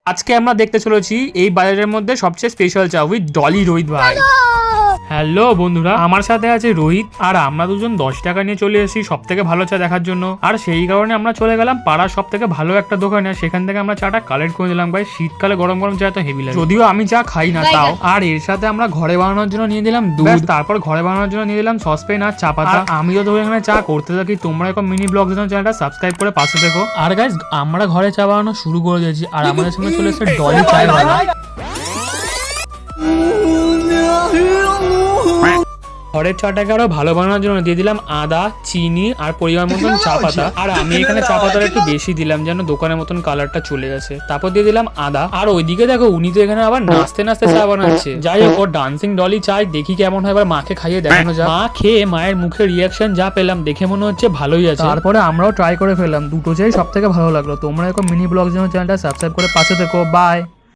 আজকে আমরা দেখতে চলেছি এই বাজারের মধ্যে সবচেয়ে স্পেশাল চা উইথ ডলি রোহিত ভাই। হ্যালো বন্ধুরা, আমার সাথে আছে রোহিত, আর আমরা দুজন 10 টাকা নিয়ে চলে এসেছি সব থেকে ভালো চা দেখার জন্য। আর সেই কারণে আমরা চলে গেলাম পাড়ার সব থেকে ভালো একটা দোকানে, সেখান থেকে আমরা চাটা কালেক্ট করে দিলাম। ভাই শীতকালে গরম গরম চা তো হেভি লাগে, যদিও আমি চা খাই না তাও। আর এর সাথে আমরা ঘরে বানানোর জন্য নিয়ে দিলাম দুধ, তারপর ঘরে বানানোর জন্য নিয়ে দিলাম সসপেন আর চা পাতা। আমি তো এখানে চা করতে থাকি, তোমরা এখন মিনি ব্লগ চ্যানেলটা সাবস্ক্রাইব করে পাশে দেখো। আর গাইস, আমরা ঘরে চা বানানো শুরু করে দিয়েছি, আর আমাদের সঙ্গে চলে এসেছে ডলি চায়ওয়ালা। ঘরের চাটাকে আরো ভালো বানানোর জন্য দিয়ে দিলাম আদা, চিনি আর পরিমাণ মতন চা পাতা। আর আমি এখানে চা পাতাটা একটু বেশি দিলাম যেন দোকানের মতন কালারটা চলে গেছে। তারপর দিয়ে দিলাম আদা। আর ওইদিকে দেখো, উনি তো এখানে আবার নাচতে নাচতে চা বানাচ্ছে। যাই হোক, ওর ডান্সিং ডলি চাই, দেখি কেমন হয়, এবার মাকে খাইয়ে দেখানো যায়। মা খেয়ে মায়ের মুখের রিয়াকশন যা পেলাম, দেখে মনে হচ্ছে ভালোই আছে। তারপরে আমরাও ট্রাই করে ফেললাম, দুটো চাই সব থেকে ভালো লাগলো। তোমরা এখন মিনি ব্লগ চ্যানেলটা সাবস্ক্রাইব করে পাশে থেকো। বাই।